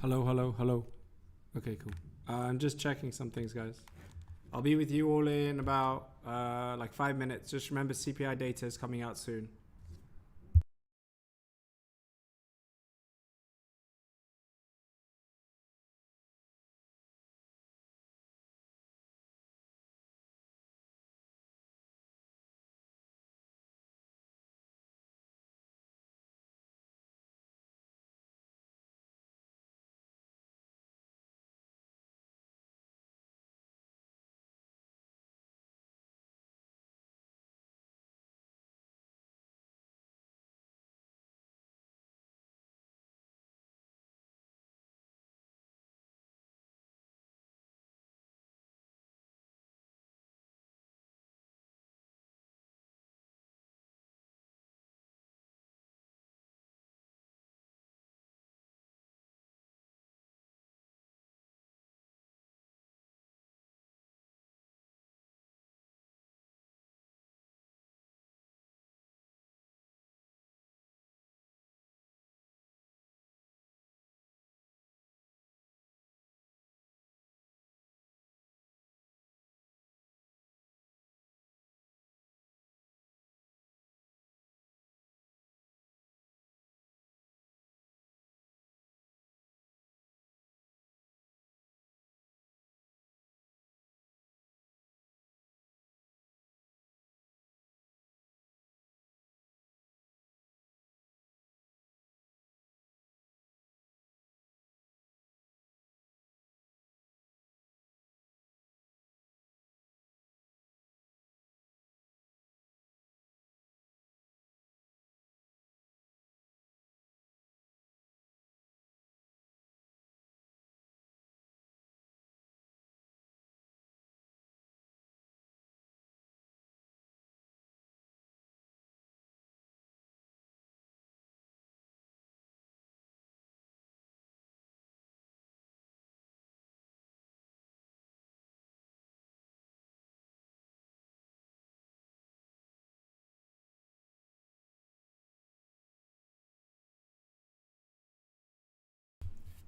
Hello, hello, hello. Okay, cool. I'm just checking some things, guys. I'll be with you all in about like 5 minutes. Just remember CPI data is coming out soon.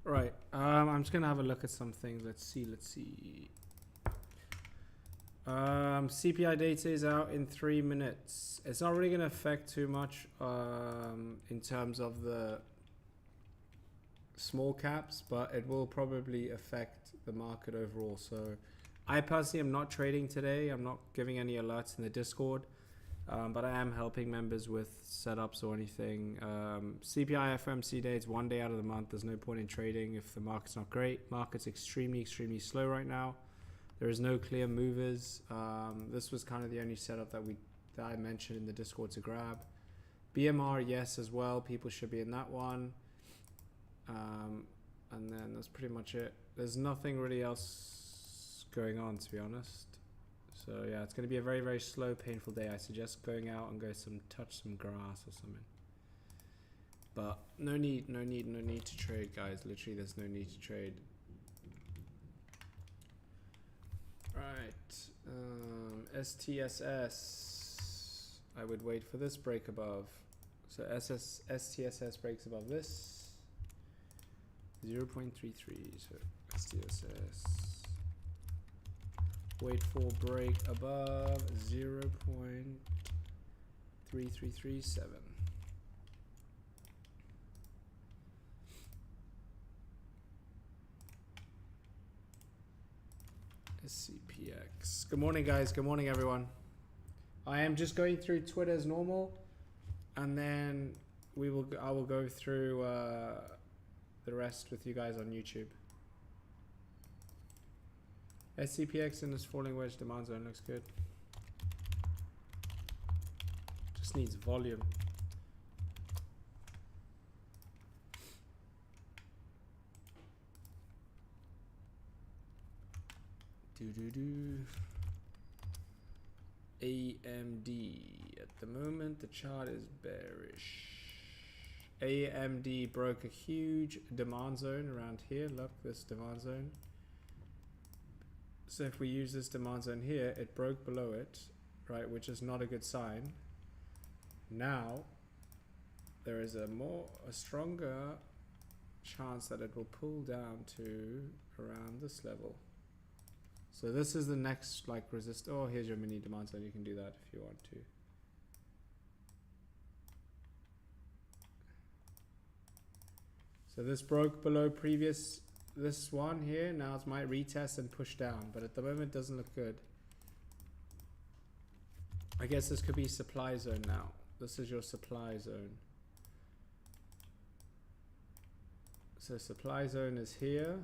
Right. I'm just gonna have a look at some things. Let's see. CPI data is out in 3 minutes. It's not really gonna affect too much in terms of the small caps, but it will probably affect the market overall. So I personally am not trading today. I'm not giving any alerts in the Discord, but I am helping members with setups or anything. CPI FOMC day, it's 1 day out of the month. There's no point in trading if the market's not great. Market's extremely slow right now. There is no clear movers. This was kind of the only setup that I mentioned in the Discord to grab. BMR, yes, as well. People should be in that one. And then that's pretty much it. There's nothing really else going on, to be honest. So yeah, it's going to be a very slow, painful day. I suggest going out and touch some grass or something. But no need to trade, guys. Literally, there's no need to trade. Right, STSS. I would wait for this break above. So STSS breaks above this. 0.33, so STSS. Wait for break above 0.3337. SCPX. Good morning, guys. Good morning, everyone. I am just going through Twitter as normal, and then I will go through the rest with you guys on YouTube. SCPX in this falling wedge demand zone looks good. Just needs volume. AMD. At the moment, the chart is bearish. AMD broke a huge demand zone around here. Look, this demand zone. So if we use this demand zone here, it broke below it, right, which is not a good sign. Now, there is a stronger chance that it will pull down to around this level. So this is the next like resist. Oh, here's your mini demand zone. You can do that if you want to. So this broke below previous, this one here. Now it might retest and push down, but at the moment it doesn't look good. I guess this could be supply zone now. This is your supply zone. So supply zone is here.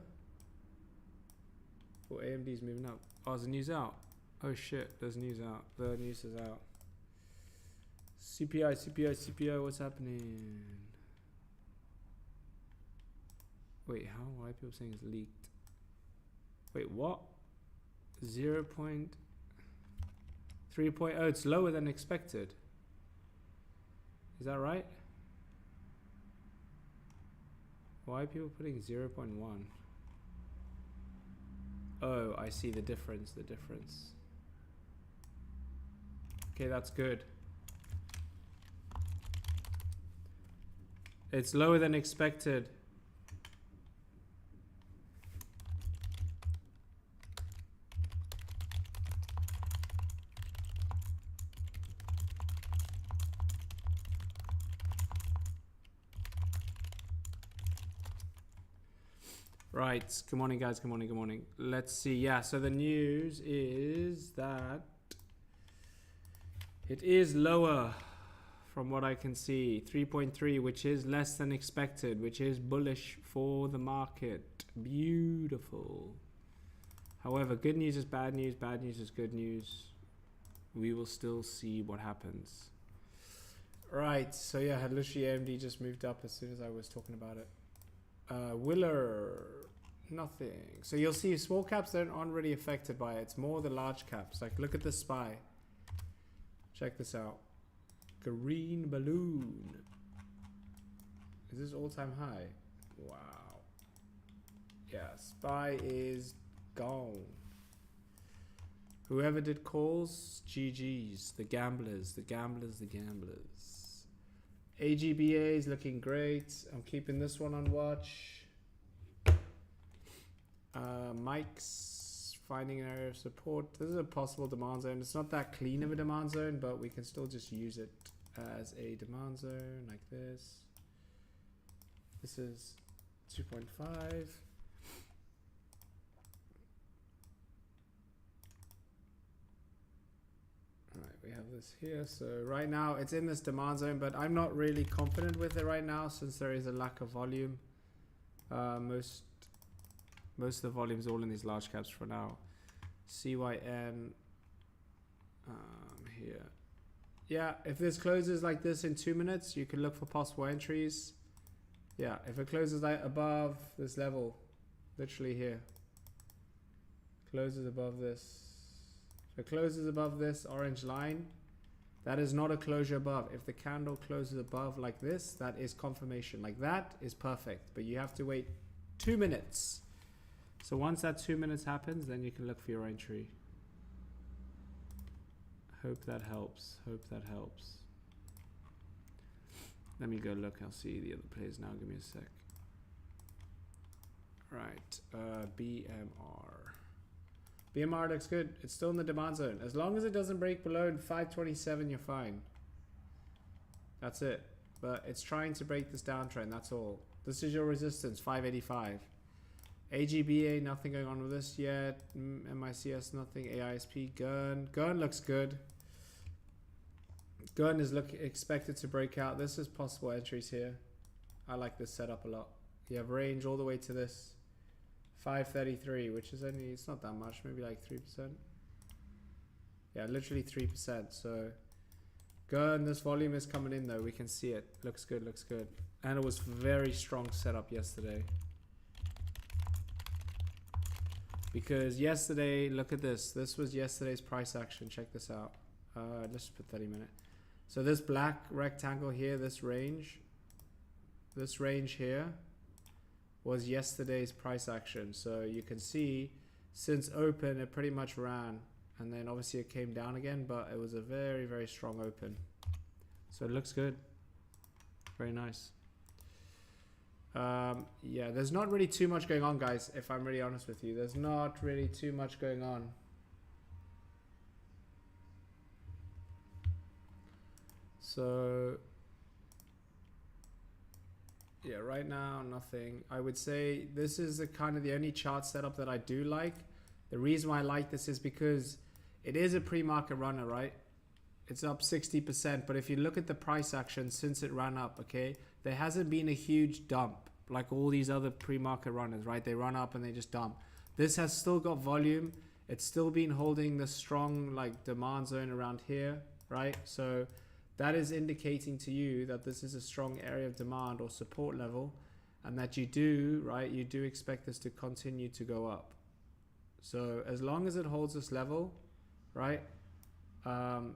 Oh, AMD's moving up. Oh, the news out. Oh shit, there's news out. The news is out. CPI, what's happening? Wait, how? Why are people saying it's leaked? Wait, what? 0.3.0, it's lower than expected. Is that right? Why are people putting 0.1? Oh, I see the difference, Okay, that's good. It's lower than expected. Right, good morning guys, good morning. Let's see, yeah, so the news is that it is lower from what I can see, 3.3, which is less than expected, which is bullish for the market. Beautiful. However, good news is bad news is good news. We will still see what happens. Right, so yeah, literally AMD just moved up as soon as I was talking about it. Willer, nothing. So you'll see small caps aren't really affected by it. It's more the large caps. Like look at the SPY. Check this out. Green balloon. Is this all-time high? Wow. Yeah, SPY is gone. Whoever did calls, GG's. The gamblers. AGBA is looking great. I'm keeping this one on watch. Mike's finding an area of support. This is a possible demand zone. It's not that clean of a demand zone, but we can still just use it as a demand zone like this. This is 2.5. We have this here. So right now it's in this demand zone, but I'm not really confident with it right now since there is a lack of volume. Most of the volume is all in these large caps for now. CYN here. Yeah, if this closes like this in 2 minutes, you can look for possible entries. Yeah, if it closes like above this level, literally here, closes above this. If it closes above this orange line, that is not a closure above. If the candle closes above like this, that is confirmation. Like that is perfect, but you have to wait 2 minutes. So once that 2 minutes happens, then you can look for your entry. Hope that helps. Let me go look. I'll see the other players now. Give me a sec. Right, BMR. BMR looks good. It's still in the demand zone. As long as it doesn't break below 527, you're fine. That's it. But it's trying to break this downtrend. That's all. This is your resistance, 585. AGBA, nothing going on with this yet. MICS, nothing. AISP, Gurn looks good. Gurn is expected to break out. This is possible entries here. I like this setup a lot. You have range all the way to this. 533, which is only, it's not that much, maybe like 3%. Yeah, literally 3%. So Gurn, this volume is coming in though. We can see it. Looks good. And it was very strong setup yesterday. Because yesterday, look at this. This was yesterday's price action. Check this out. Let's put 30 minute. So this black rectangle here, this range here was yesterday's price action. So you can see since open, it pretty much ran. And then obviously it came down again, but it was a very, very strong open. So it looks good. Very nice. Yeah, there's not really too much going on, guys, if I'm really honest with you. There's not really too much going on. So yeah, right now nothing. I would say this is the kind of the only chart setup that I do like. The reason why I like this is because it is a pre-market runner, right? It's up 60%, but if you look at the price action since it ran up, okay, there hasn't been a huge dump like all these other pre-market runners, right? They run up and they just dump. This has still got volume. It's still been holding the strong like demand zone around here, right? So that is indicating to you that this is a strong area of demand or support level, and that you do, right, you do expect this to continue to go up. So as long as it holds this level, right,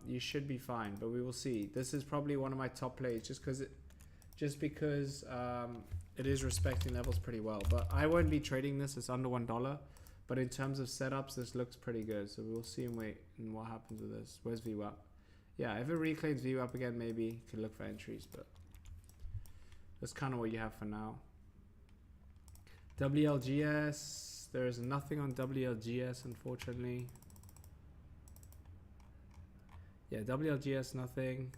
you should be fine, but we will see. This is probably one of my top plays just because it is respecting levels pretty well, but I won't be trading this. It's under $1, but in terms of setups, this looks pretty good. So we'll see and wait and what happens with this. Where's VWAP? Yeah, if it reclaims VWAP again, maybe you can look for entries, but that's kind of what you have for now. WLGS, there's nothing on WLGS, unfortunately. Yeah, WLGS, nothing.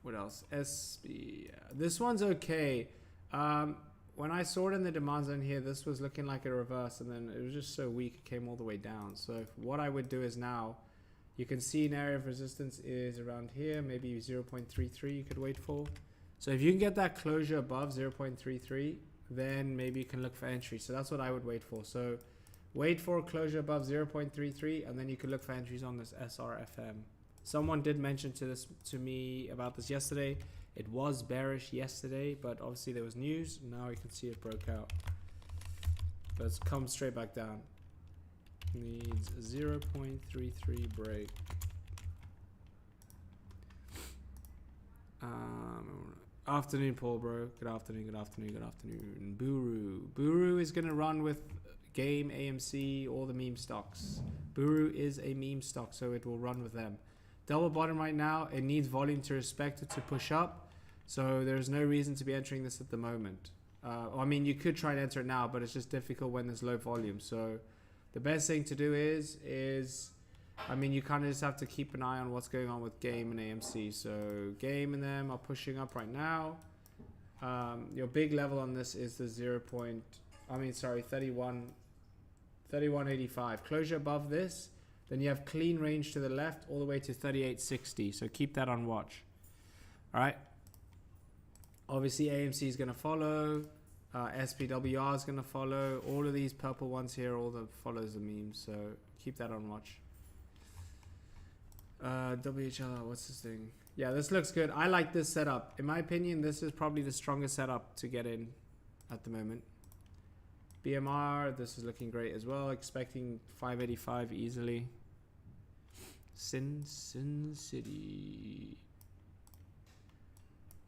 What else? SB, yeah. This one's okay. When I saw it in the demand zone here, this was looking like a reverse, and then it was just so weak, it came all the way down. So what I would do is now, you can see an area of resistance is around here, maybe 0.33 you could wait for. So if you can get that closure above 0.33, then maybe you can look for entry. So that's what I would wait for. So wait for a closure above 0.33, and then you could look for entries on this SRFM. Someone did mention to me about this yesterday. It was bearish yesterday, but obviously there was news. Now you can see it broke out. But it's come straight back down. Needs 0.33 break. Afternoon, Paul, bro. Good afternoon, good afternoon, good afternoon. Buru. Buru is going to run with Game, AMC, all the meme stocks. Buru is a meme stock, so it will run with them. Double bottom right now. It needs volume to respect it to push up. So there's no reason to be entering this at the moment. I mean, you could try and enter it now, but it's just difficult when there's low volume. So the best thing to do is I mean, you kind of just have to keep an eye on what's going on with Game and AMC. So Game and them are pushing up right now. Your big level on this is the 3185. Closure above this. Then you have clean range to the left all the way to 3860. So keep that on watch. All right. Obviously, AMC is going to follow. SPWR is going to follow. All of these purple ones here, all the follows the memes. So keep that on watch. WHLR, what's this thing? Yeah, this looks good. I like this setup. In my opinion, this is probably the strongest setup to get in at the moment. BMR, this is looking great as well. Expecting 585 easily. Sin City.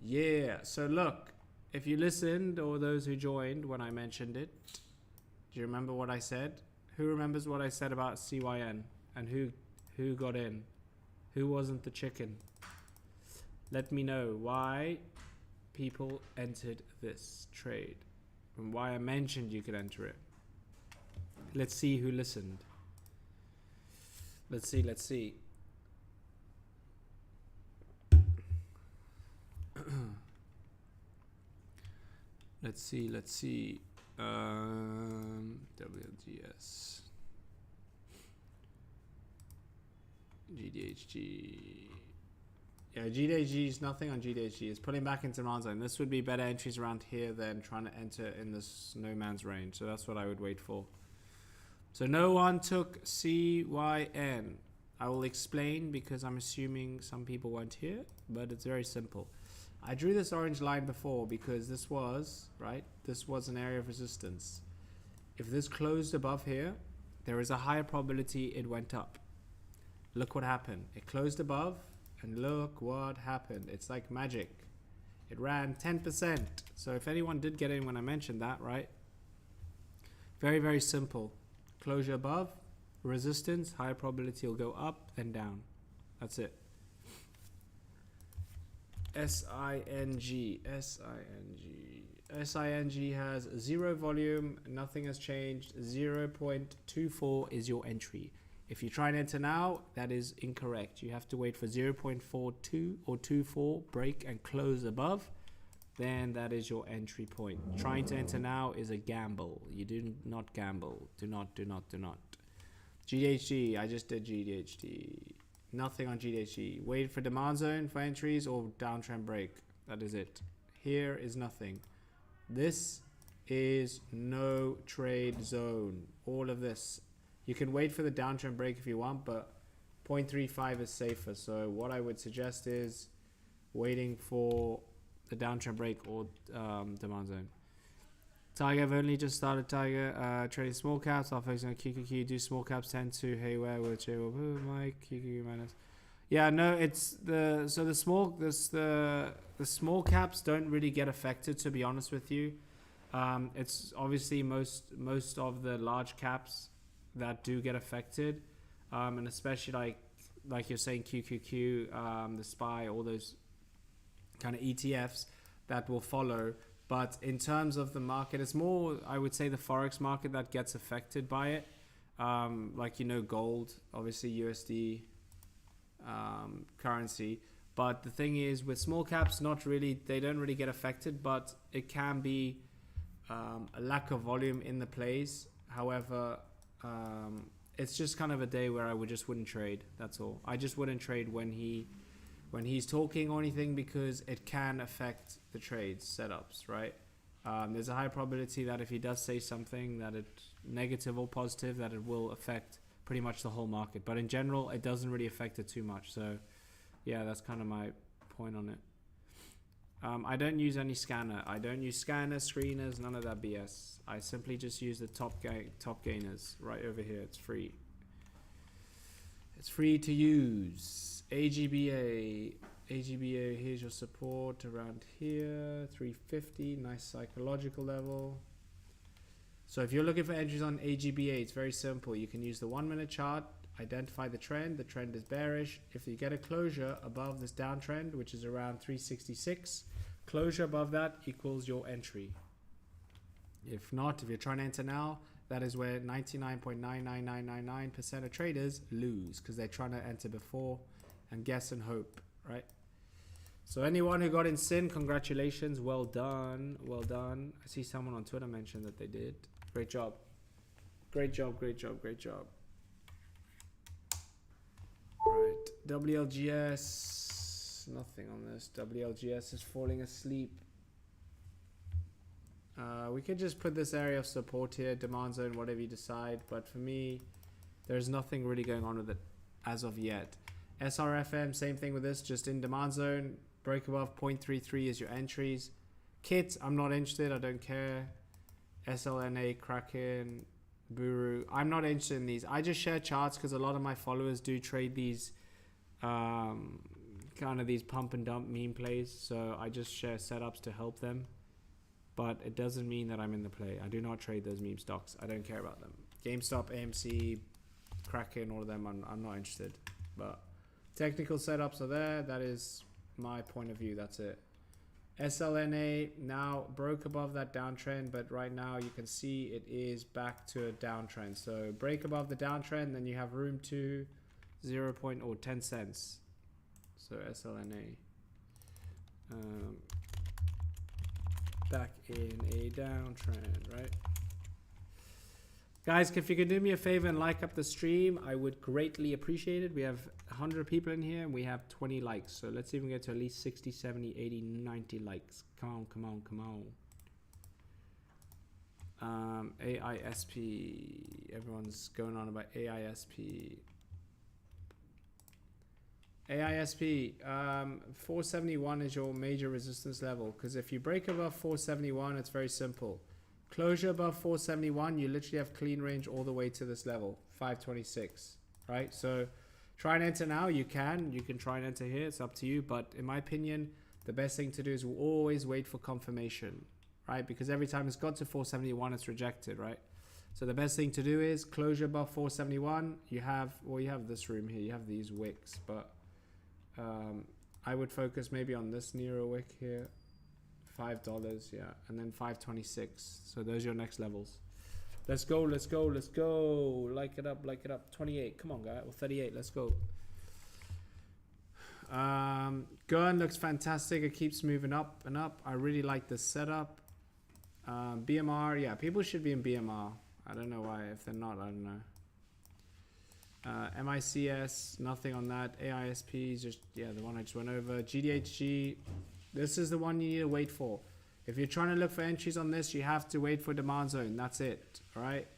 Yeah, so look, if you listened, or those who joined when I mentioned it, do you remember what I said? Who remembers what I said about CYN? And who got in? Who wasn't the chicken? Let me know why people entered this trade and why I mentioned you could enter it. Let's see who listened. Let's see. Let's see. WLGS. GDHG. Yeah, GDHG is nothing on GDHG. It's pulling back into demand zone. This would be better entries around here than trying to enter in this no man's range. So that's what I would wait for. So no one took CYN. I will explain because I'm assuming some people weren't here, but it's very simple. I drew this orange line before because this was, right? This was an area of resistance. If this closed above here, there is a higher probability it went up. Look what happened. It closed above and look what happened. It's like magic. It ran 10%. So if anyone did get in when I mentioned that, right? Very, very simple. Closure above, resistance, higher probability will go up and down. That's it. SING. SING has 0 volume, nothing has changed. 0.24 is your entry. If you try and enter now, that is incorrect. You have to wait for 0.42 or 24, break and close above. Then that is your entry point. Trying to enter now is a gamble. You do not gamble. Do not. GDHD, I just did GDHD. Nothing on GDHD. Wait for demand zone for entries or downtrend break. That is it. Here is nothing. This is no trade zone. All of this. You can wait for the downtrend break if you want, but 0.35 is safer. So what I would suggest is waiting for the downtrend break or demand zone. Tiger, I've only just started Tiger. Trading small caps. I'll focus on QQQ. Do small caps tend to haywire with J. Mike QQQ minus. Yeah, no, it's the small caps don't really get affected, to be honest with you. It's obviously most of the large caps that do get affected, and especially like you're saying QQQ, the SPY, all those kind of ETFs that will follow. But in terms of the market, it's more, I would say, the Forex market that gets affected by it. Like, gold, obviously USD currency. But the thing is, with small caps, they don't really get affected, but it can be a lack of volume in the plays. However, it's just kind of a day where I wouldn't trade. That's all. I just wouldn't trade when he's talking or anything, because it can affect the trades setups, right? There's a high probability that if he does say something that it's negative or positive, that it will affect pretty much the whole market. But in general, it doesn't really affect it too much. So yeah, that's kind of my point on it. I don't use any scanner. I don't use scanners, screeners, none of that BS. I simply just use the top gainers right over here. It's free. It's free to use. AGBA, here's your support around here, 350, nice psychological level. So if you're looking for entries on AGBA, it's very simple. You can use the 1 minute chart, identify the trend is bearish. If you get a closure above this downtrend, which is around 366, closure above that equals your entry. If not, if you're trying to enter now, that is where 99.99999% of traders lose, because they're trying to enter before and guess and hope, right? So anyone who got in sin, congratulations, well done, well done. I see someone on Twitter mentioned that they did. Great job. Great job. Right, WLGS, nothing on this. WLGS is falling asleep. We could just put this area of support here, demand zone, whatever you decide. But for me, there's nothing really going on with it as of yet. SRFM, same thing with this, just in demand zone. Break above 0.33 is your entries. Kits, I'm not interested. I don't care. SLNA, Kraken, Buru. I'm not interested in these. I just share charts because a lot of my followers do trade these kind of these pump and dump meme plays. So I just share setups to help them. But it doesn't mean that I'm in the play. I do not trade those meme stocks. I don't care about them. GameStop, AMC, Kraken, all of them, I'm not interested. But technical setups are there. That is my point of view. That's it. SLNA now broke above that downtrend, but right now you can see it is back to a downtrend. So break above the downtrend, then you have room to 10 cents. So SLNA. Back in a downtrend, right? Guys, if you could do me a favor and like up the stream, I would greatly appreciate it. We have 100 people in here and we have 20 likes. So let's see if we can get to at least 60, 70, 80, 90 likes. Come on. AISP. Everyone's going on about AISP. AISP, 471 is your major resistance level, because if you break above 471, it's very simple. Closure above 471, you literally have clean range all the way to this level, 526, right? So try and enter now. You can try and enter here. It's up to you. But in my opinion, the best thing to do is always wait for confirmation, right? Because every time it's got to 471, it's rejected, right? So the best thing to do is closure above 471. You have this room here. You have these wicks, but I would focus maybe on this Nero wick here. $5, yeah, and then 526. So those are your next levels. Let's go, let's go, let's go. Like it up, like it up. 28. Come on, guy. Or 38. Let's go. Gun looks fantastic. It keeps moving up and up. I really like this setup. BMR, yeah, people should be in BMR. I don't know why. If they're not, I don't know. MICS, nothing on that. AISP is just, yeah, the one I just went over. GDHG, this is the one you need to wait for. If you're trying to look for entries on this, you have to wait for demand zone. That's it. All right.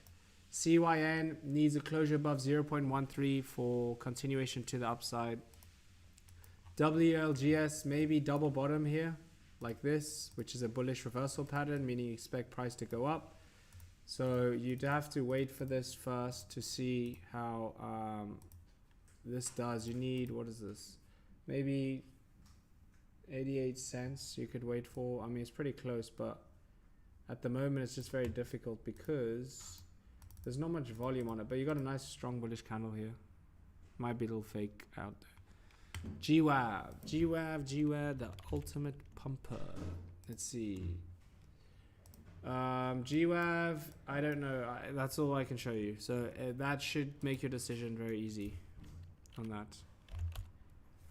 CYN needs a closure above 0.13 for continuation to the upside. WLGS, maybe double bottom here, like this, which is a bullish reversal pattern, meaning you expect price to go up. So you'd have to wait for this first to see how this does. You need, what is this? Maybe 88 cents you could wait for. I mean, it's pretty close, but at the moment it's just very difficult because there's not much volume on it. But you got a nice strong bullish candle here. Might be a little fake out there. GWAV, the ultimate pumper. Let's see. GWAV, I don't know. That's all I can show you. So that should make your decision very easy on that.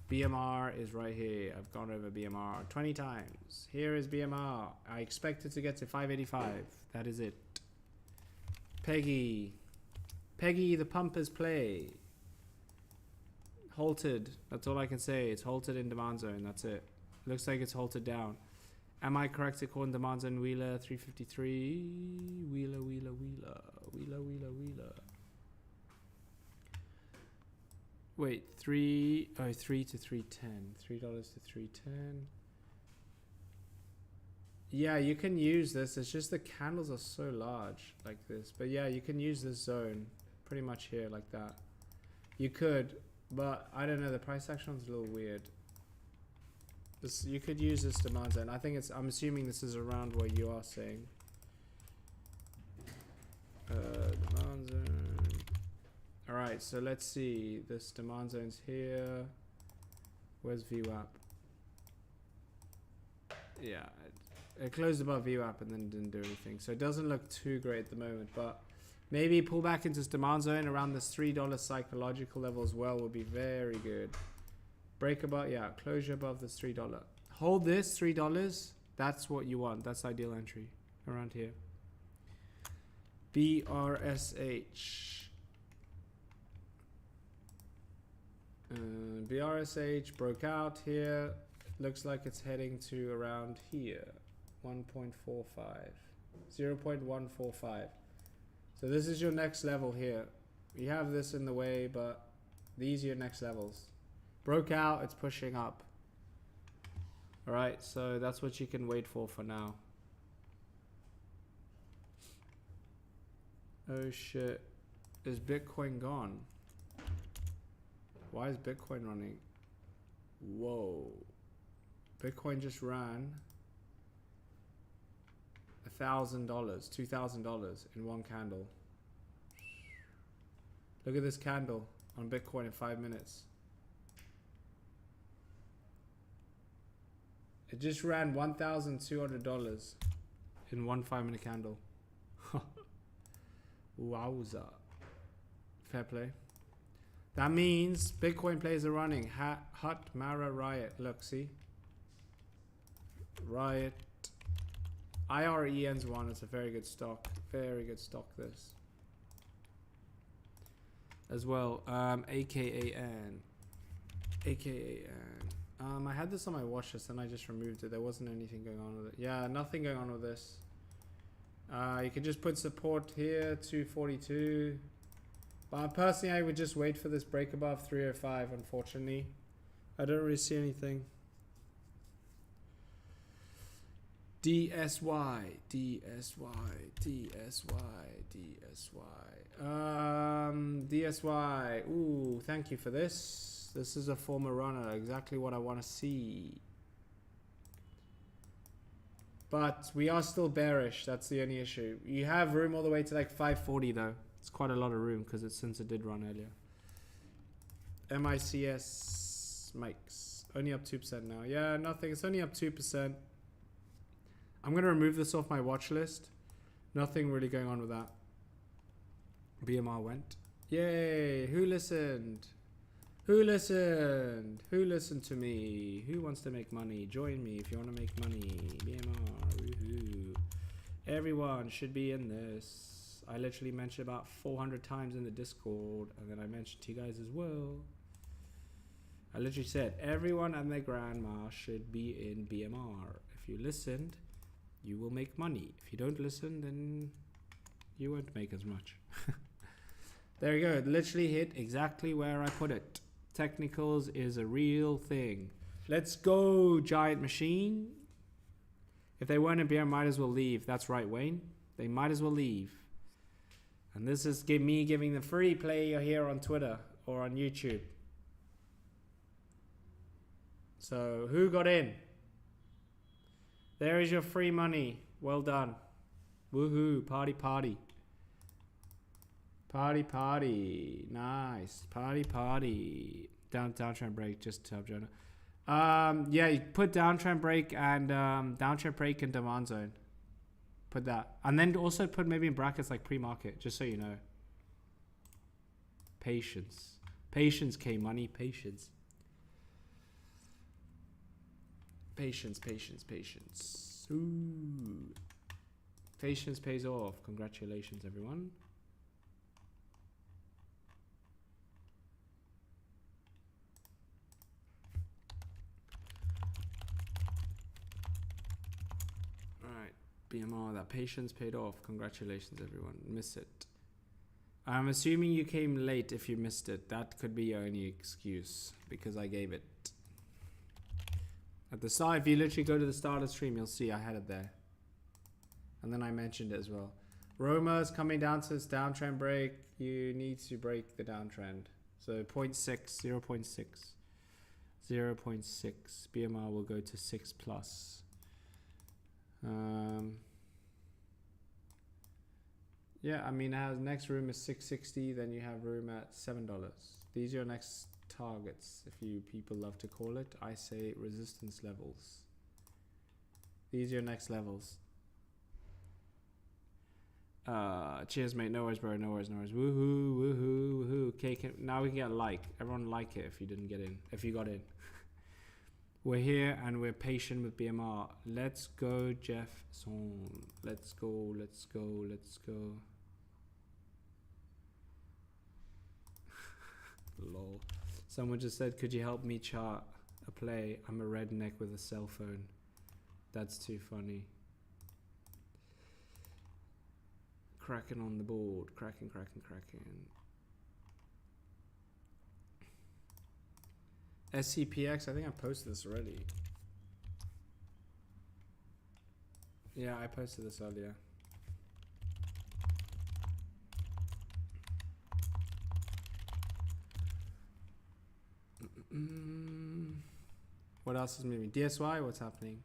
BMR is right here. I've gone over BMR 20 times. Here is BMR. I expect it to get to 585. That is it. Peggy, the pumpers play. Halted. That's all I can say. It's halted in demand zone. That's it. Looks like it's halted down. Am I correct according to demand zone? Wheeler 353. Wheeler. Wait, 3 to 310. $3 to 310. Yeah, you can use this. It's just the candles are so large like this. But yeah, you can use this zone pretty much here like that. You could. But I don't know, the price action is a little weird. This, you could use this demand zone. I think it's, I'm assuming this is around where you are saying. Demand zone. Alright, so let's see. This demand zone's here. Where's VWAP? Yeah, it closed above VWAP and then didn't do anything. So it doesn't look too great at the moment, but maybe pull back into this demand zone around this $3 psychological level as well would be very good. Break above, yeah, closure above this $3. Hold this $3. That's what you want. That's ideal entry around here. BRSH. BRSH broke out here. Looks like it's heading to around here. 1.45. 0.145. So this is your next level here. You have this in the way, but these are your next levels. Broke out, it's pushing up. Alright, so that's what you can wait for now. Oh shit. Is Bitcoin gone? Why is Bitcoin running? Whoa. Bitcoin just ran $1,000, $2,000 in one candle. Look at this candle on Bitcoin in 5 minutes. It just ran $1,200 in one 5-minute candle. Wowza. Fair play. That means Bitcoin players are running. Hut, Mara, Riot. Look, see? Riot. IREN's one. It's a very good stock. Very good stock, this. As well. AKAN. I had this on my watch list and I just removed it. There wasn't anything going on with it. Yeah, nothing going on with this. You can just put support here, 242. But personally, I would just wait for this break above 305, unfortunately. I don't really see anything. DSY. Ooh, thank you for this. This is a former runner. Exactly what I want to see. But we are still bearish. That's the only issue. You have room all the way to like 540 though. It's quite a lot of room because since it did run earlier. MICS Mikes. Only up 2% now. Yeah, nothing. It's only up 2%. I'm going to remove this off my watch list. Nothing really going on with that. BMR went. Yay. Who listened? Who listened? Who listened to me? Who wants to make money? Join me if you want to make money. BMR. Woohoo. Everyone should be in this. I literally mentioned about 400 times in the Discord. And then I mentioned to you guys as well. I literally said everyone and their grandma should be in BMR. If you listened, you will make money. If you don't listen, then you won't make as much. There you go. It literally hit exactly where I put it. Technicals is a real thing. Let's go, giant machine. If they weren't in BMR, might as well leave. That's right, Wayne. They might as well leave. And this is me giving the free play here on Twitter or on YouTube. So who got in? There is your free money. Well done. Woohoo. Party, party. Party, party. Nice. Party, party. Downtrend break. Just to help Jonah. Yeah, you put downtrend break and downtrend break in demand zone. Put that. And then also put maybe in brackets like pre-market. Just so you know. Patience. Patience, K-Money. Patience. Patience, patience, patience. Ooh. Patience pays off. Congratulations, everyone. Alright. BMR, that patience paid off. Congratulations, everyone. Miss it. I'm assuming you came late if you missed it. That could be your only excuse because I gave it. At the start, if you literally go to the start of the stream, you'll see I had it there. And then I mentioned it as well. Roma's coming down to this downtrend break. You need to break the downtrend. So 0.6, 0.6. 0.6. BMR will go to 6 plus. Yeah, I mean, as next room is 660, then you have room at $7. These are your next targets, if you people love to call it. I say resistance levels. These are your next levels. Cheers, mate. No worries, bro. No worries, no worries. Woohoo, woohoo, woohoo. Okay, now we can get like. Everyone like it if you didn't get in. If you got in. We're here and we're patient with BMR. Let's go, Jeffson. Let's go, let's go, let's go. Lol. Someone just said, could you help me chart a play? I'm a redneck with a cell phone. That's too funny. Cracking on the board. Cracking, cracking, cracking. SCPX, I think I posted this already. Yeah, I posted this earlier. What else is moving? DSY, what's happening?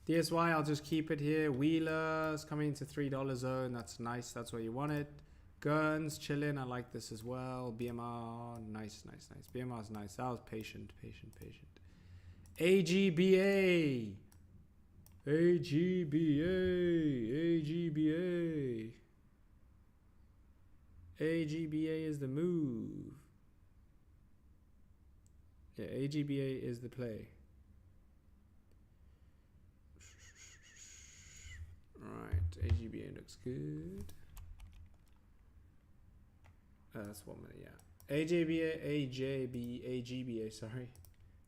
DSY, I'll just keep it here. Wheelers coming into $3 zone. That's nice. That's where you want it. Guns, chilling. I like this as well. BMR, nice, nice, nice. BMR is nice. That was patient, patient, patient. AGBA. AGBA. AGBA. AGBA is the move. Yeah, AGBA is the play. Right, AGBA looks good. That's 1 minute, yeah. AGBA, sorry.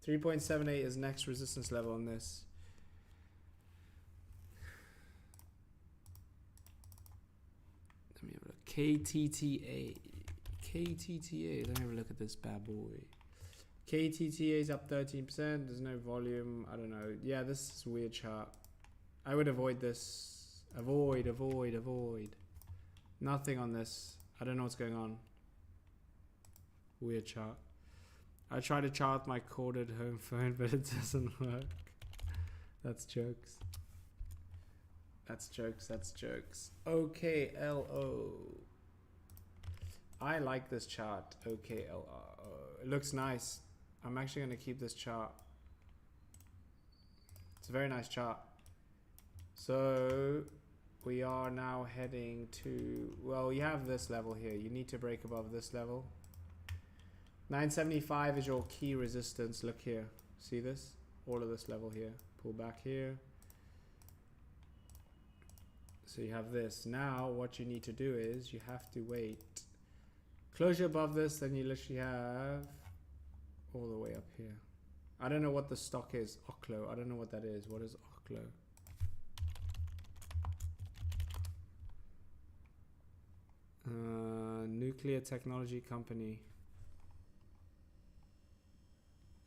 3.78 is next resistance level on this. Let me have a look. KTTA. KTTA. Let me have a look at this bad boy. KTTA is up 13%. There's no volume. I don't know. Yeah, this is a weird chart. I would avoid this. Avoid, avoid, avoid. Nothing on this. I don't know what's going on. Weird chart. I try to chart my corded home phone, but it doesn't work. That's jokes. That's jokes. That's jokes. OKLO. I like this chart. OKLO. It looks nice. I'm actually going to keep this chart. It's a very nice chart. So we are now heading to, well, you have this level here. You need to break above this level. 975 is your key resistance. Look here. See this? All of this level here. Pull back here. So you have this. Now what you need to do is you have to wait. Closure above this, then you literally have all the way up here. I don't know what the stock is. Oklo. I don't know what that is. What is Oklo? Nuclear technology company.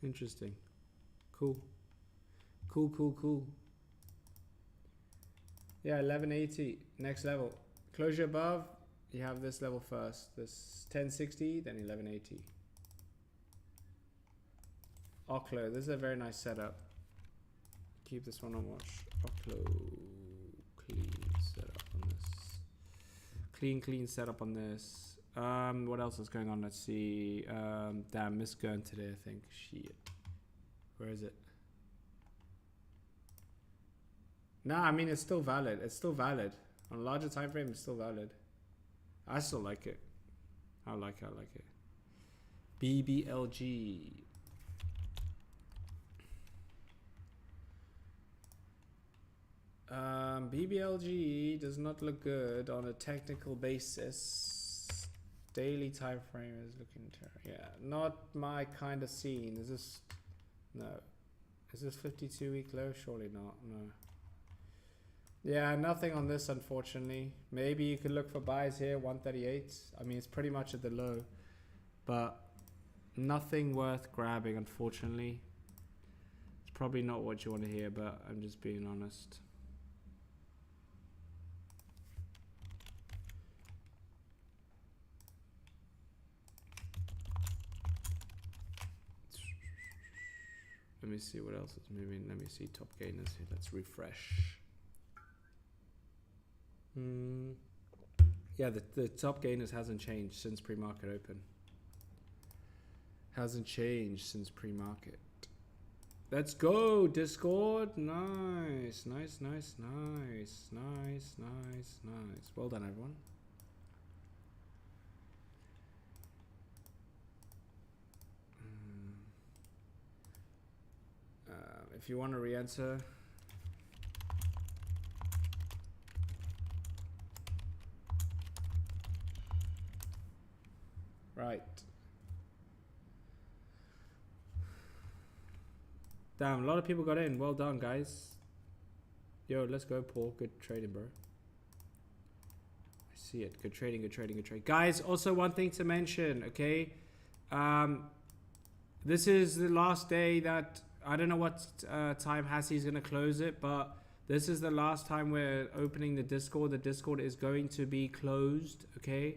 Interesting. Cool. Cool, cool, cool. Yeah, 1180. Next level. Closure above. You have this level first. This 1060, then 1180. Oklo. This is a very nice setup. Keep this one on watch. Oklo. Clean setup on this. Clean setup on this. What else is going on? Let's see. Damn, missed going today, I think. Shit. Where is it? Nah, I mean, it's still valid. It's still valid. On a larger time frame, it's still valid. I still like it. I like it. BBLG. BBLG does not look good on a technical basis. Daily time frame is looking terrible. Yeah, not my kind of scene. Is this, no. Is this 52-week low? Surely not, no. Yeah, nothing on this, unfortunately. Maybe you could look for buys here, 138. I mean, it's pretty much at the low, but nothing worth grabbing, unfortunately. It's probably not what you want to hear, but I'm just being honest. Let me see what else is moving. Let me see top gainers here. Let's refresh. Yeah, the top gainers hasn't changed since pre-market open. Hasn't changed since pre-market. Let's go, Discord. Nice. Well done, everyone. If you want to re-enter, right. Damn, a lot of people got in. Well done, guys. Yo, let's go, Paul. Good trading, bro. I see it. Good trading, good trading, good trade. Guys, also one thing to mention, okay? This is the last day that, I don't know what time Hassie's going to close it, but this is the last time we're opening the Discord. The Discord is going to be closed, okay?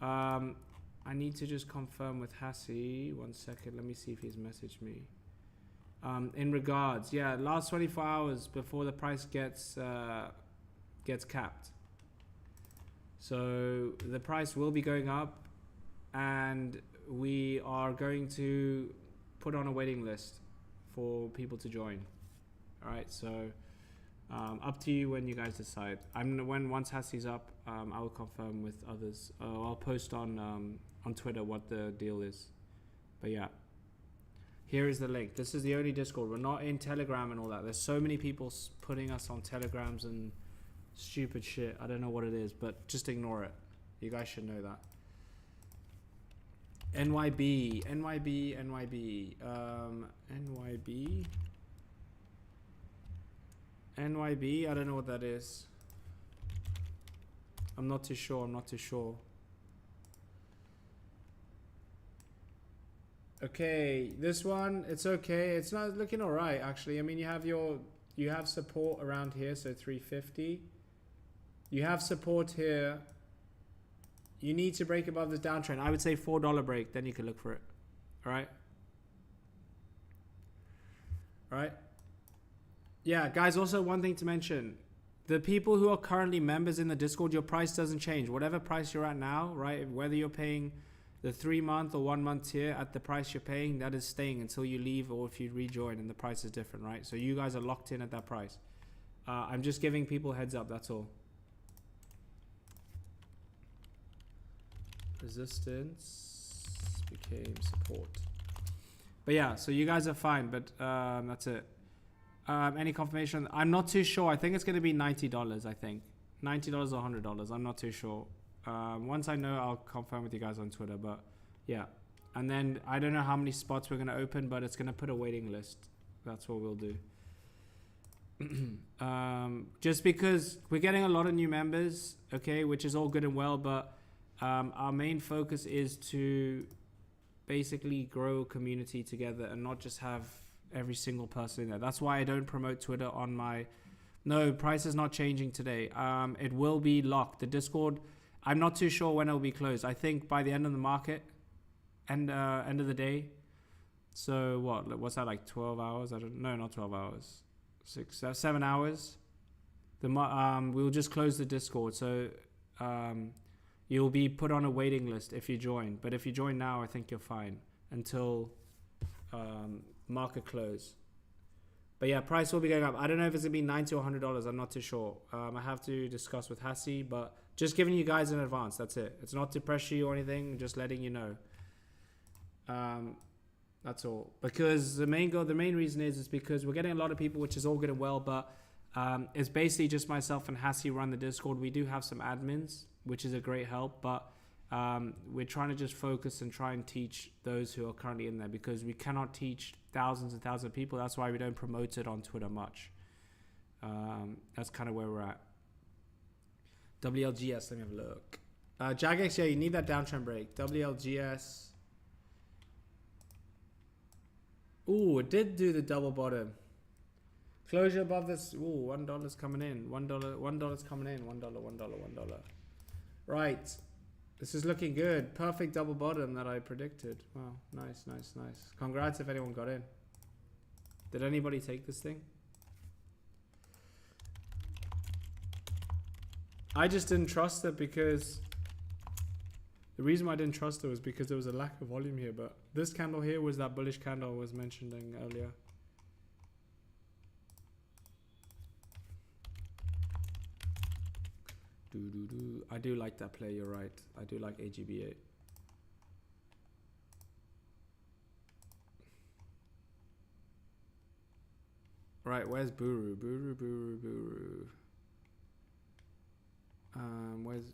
I need to just confirm with Hassie. 1 second. Let me see if he's messaged me. In regards, yeah, last 24 hours before the price gets capped. So the price will be going up, and we are going to put on a waiting list for people to join. All right, so up to you when you guys decide. Once Hassie's up, I will confirm with others. I'll post on Twitter what the deal is. But yeah, here is the link. This is the only Discord. We're not in Telegram and all that. There's so many people putting us on Telegrams and stupid shit. I don't know what it is, but just ignore it. You guys should know that. NYB. I don't know what that is. I'm not too sure. Okay, this one, it's okay. It's not looking all right, actually. I mean, you have support around here, so 350. You have support here. You need to break above this downtrend. I would say $4 break, then you can look for it. All right. All right. Yeah, guys, also one thing to mention. The people who are currently members in the Discord, your price doesn't change. Whatever price you're at now, right? Whether you're paying The 3-month or 1-month tier at the price you're paying, that is staying until you leave or if you rejoin, and the price is different, right? So you guys are locked in at that price. I'm just giving people heads up, that's all. Resistance became support. But yeah, so you guys are fine, but that's it. Any confirmation? I'm not too sure. I think it's going to be $90, I think. $90 or $100. I'm not too sure. Once I know, I'll confirm with you guys on Twitter, but yeah. And then I don't know how many spots we're going to open, but it's going to put a waiting list. That's what we'll do. Just because we're getting a lot of new members, okay, which is all good and well, but our main focus is to basically grow a community together and not just have every single person in there. That's why I don't promote Twitter on my... No, price is not changing today. It will be locked. The Discord, I'm not too sure when it will be closed. I think by the end of the market, end of the day. So what's that, like 12 hours? I don't know, not 12 hours. 7 hours. We'll just close the Discord. So you'll be put on a waiting list if you join. But if you join now, I think you're fine until market close. But yeah, price will be going up. I don't know if it's going to be $90 or $100. I'm not too sure. I have to discuss with Hassie, but just giving you guys in advance. That's it. It's not to pressure you or anything. Just letting you know. That's all. Because the main reason is because we're getting a lot of people, which is all good and well, but it's basically just myself and Hassie run the Discord. We do have some admins, which is a great help, but we're trying to just focus and try and teach those who are currently in there, because we cannot teach thousands and thousands of people. That's why we don't promote it on Twitter much. That's kind of where we're at. WLGS, let me have a look. Jagex, yeah, you need that downtrend break. WLGS. Ooh, it did do the double bottom. Closure above this. Ooh, $1 coming in. $1 coming in. $1. Right. This is looking good. Perfect double bottom that I predicted. Wow. Nice. Congrats if anyone got in. Did anybody take this thing? I just didn't trust it because... The reason why I didn't trust it was because there was a lack of volume here. But this candle here was that bullish candle I was mentioning earlier. I do like that play, you're right. I do like AGB8. Right, where's Buru? Buru.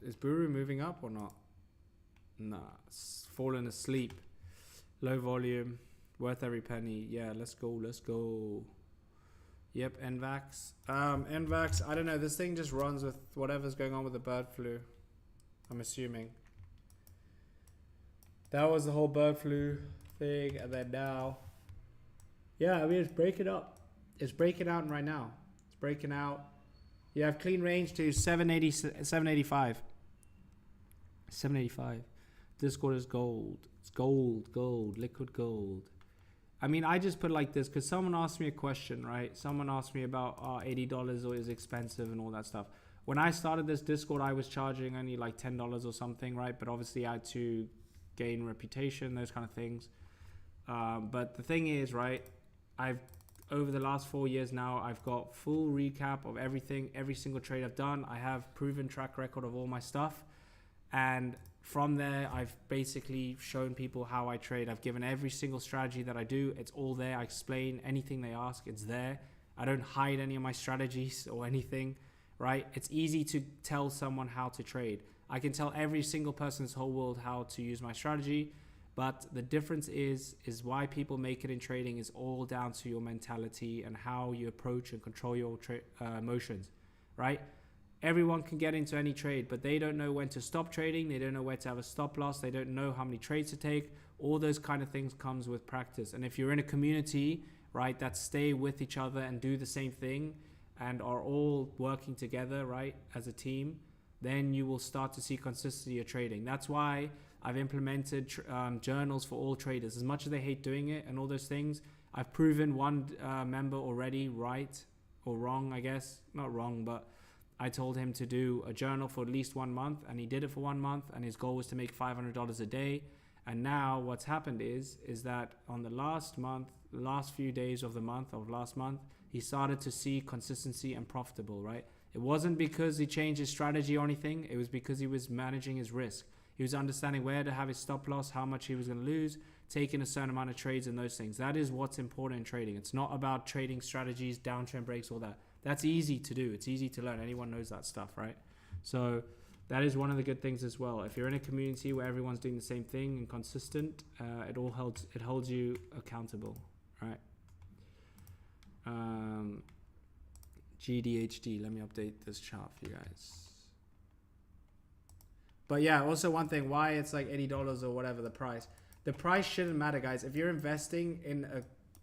Is Buru moving up or not? Nah, it's fallen asleep. Low volume, worth every penny. Yeah, let's go. Yep, NVAX. NVAX, I don't know. This thing just runs with whatever's going on with the bird flu. I'm assuming. That was the whole bird flu thing. And then now. Yeah, I mean, it's breaking up. It's breaking out right now. It's breaking out. You have clean range to 785. 785. Discord is gold. It's gold, liquid gold. I mean, I just put it like this because someone asked me a question, right? Someone asked me about $80 or is expensive and all that stuff. When I started this Discord, I was charging only like $10 or something, right? But obviously I had to gain reputation, those kind of things. But the thing is, right, over the last 4 years now, I've got full recap of everything, every single trade I've done. I have proven track record of all my stuff. And from there, I've basically shown people how I trade. I've given every single strategy that I do. It's all there. I explain anything they ask. It's there. I don't hide any of my strategies or anything, right? It's easy to tell someone how to trade. I can tell every single person in this whole world how to use my strategy. But the difference is why people make it in trading is all down to your mentality and how you approach and control your emotions, right? Everyone can get into any trade, but they don't know when to stop trading. They don't know where to have a stop loss. They don't know how many trades to take. All those kind of things comes with practice. And if you're in a community, right, that stay with each other and do the same thing and are all working together, right, as a team, then you will start to see consistency of trading. That's why I've implemented journals for all traders. As much as they hate doing it and all those things, I've proven one member already right or wrong, I guess. Not wrong, but I told him to do a journal for at least 1 month, and he did it for 1 month, and his goal was to make $500 a day. And now what's happened is that on the last few days of last month, he started to see consistency and profitable, right? It wasn't because he changed his strategy or anything. It was because he was managing his risk. He was understanding where to have his stop loss, how much he was going to lose, taking a certain amount of trades and those things. That is what's important in trading. It's not about trading strategies, downtrend breaks, all that. That's easy to do. It's easy to learn. Anyone knows that stuff, right? So that is one of the good things as well. If you're in a community where everyone's doing the same thing and consistent, it holds you accountable, right? GDHD, let me update this chart for you guys. But yeah, also one thing, why it's like $80 or whatever the price shouldn't matter, guys. If you're investing in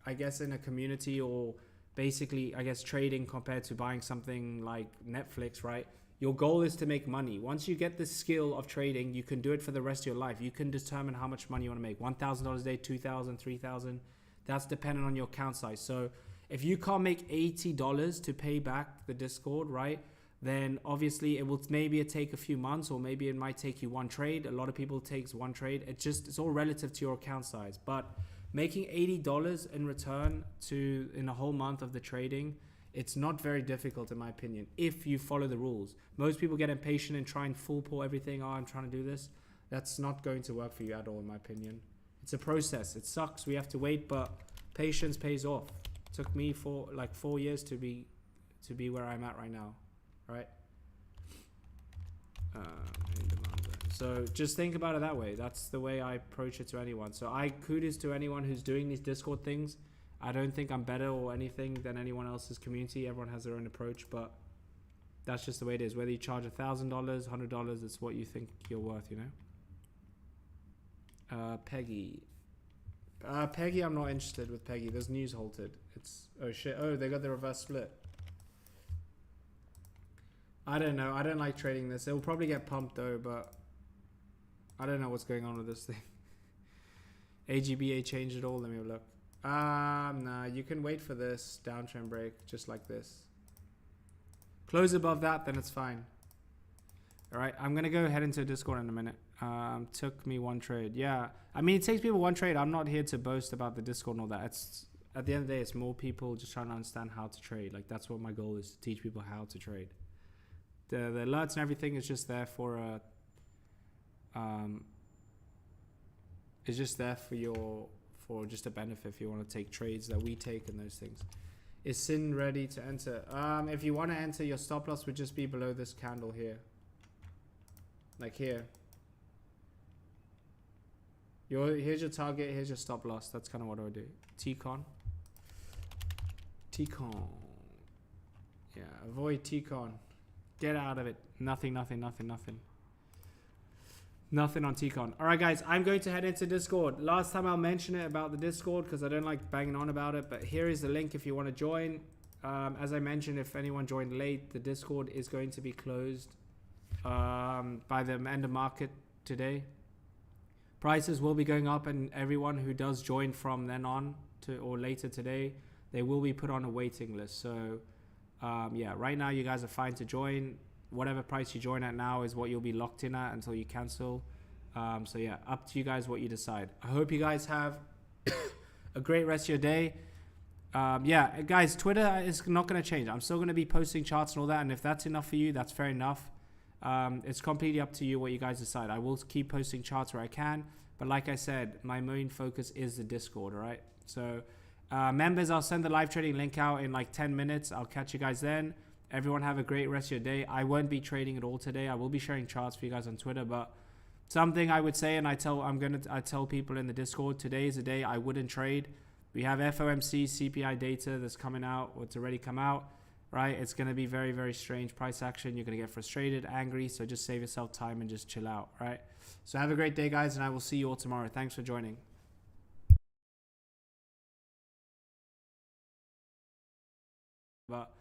in a community, or basically trading compared to buying something like Netflix, right? Your goal is to make money. Once you get the skill of trading, you can do it for the rest of your life. You can determine how much money you want to make. $1,000 a day, $2,000, $3,000. That's dependent on your account size. So if you can't make $80 to pay back the Discord, right? Then obviously it will maybe take a few months, or maybe it might take you one trade. A lot of people takes one trade. It's all relative to your account size. But making $80 in return in a whole month of the trading, it's not very difficult in my opinion, if you follow the rules. Most people get impatient and try and full pull everything. Oh, I'm trying to do this. That's not going to work for you at all, in my opinion. It's a process. It sucks. We have to wait, but patience pays off. It took me for like 4 years to be where I'm at right now, right? So just think about it that way. That's the way I approach it to anyone. So kudos to anyone who's doing these Discord things. I don't think I'm better or anything than anyone else's community. Everyone has their own approach, but that's just the way it is. Whether you charge $1,000, $100, it's what you think you're worth, you know? Peggy. Peggy, I'm not interested with Peggy. There's news halted. Oh shit. Oh, they got the reverse split. I don't know. I don't like trading this. It will probably get pumped though, but I don't know what's going on with this thing. AGBA changed it all. Let me have a look. Nah, you can wait for this downtrend break just like this. Close above that, then it's fine. All right, I'm gonna go head into Discord in a minute. Took me one trade. Yeah, I mean, it takes people one trade. I'm not here to boast about the Discord and all that. It's at the end of the day, it's more people just trying to understand how to trade. Like that's what my goal is, to teach people how to trade. The alerts and everything is just there for it's just there for just a benefit if you want to take trades that we take and those things. Is Sin ready to enter? If you want to enter, your stop loss would just be below this candle here. Like here. Here's your target, here's your stop loss. That's kind of what I would do. T-con. T-con. Yeah, avoid T-con. Get out of it. Nothing, nothing, nothing, nothing. Nothing on T-con. All right, guys, I'm going to head into Discord. Last time I'll mention it about the Discord because I don't like banging on about it, but here is the link if you want to join. As I mentioned, if anyone joined late, the Discord is going to be closed by the end of market today. Prices will be going up, and everyone who does join from then on or later today, they will be put on a waiting list. So yeah, right now you guys are fine to join. Whatever price you join at now is what you'll be locked in at until you cancel. So yeah, up to you guys what you decide. I hope you guys have a great rest of your day. Yeah, guys, Twitter is not going to change. I'm still going to be posting charts and all that. And if that's enough for you, that's fair enough. It's completely up to you what you guys decide. I will keep posting charts where I can. But like I said, my main focus is the Discord, all right? So members, I'll send the live trading link out in like 10 minutes. I'll catch you guys then. Everyone have a great rest of your day. I won't be trading at all today. I will be sharing charts for you guys on Twitter, but something I would say, and I tell people in the Discord, today is a day I wouldn't trade. We have FOMC CPI data that's coming out, or it's already come out, right? It's going to be very, very strange price action. You're going to get frustrated, angry, so just save yourself time and just chill out, right? So have a great day, guys, and I will see you all tomorrow. Thanks for joining. But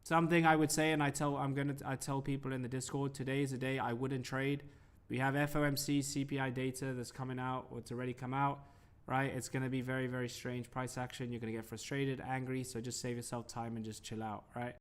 something I would say, and I tell people in the Discord, today is a day I wouldn't trade. We have FOMC CPI data that's coming out, or it's already come out, right? It's going to be very, very strange price action. You're going to get frustrated, angry, so just save yourself time and just chill out, right?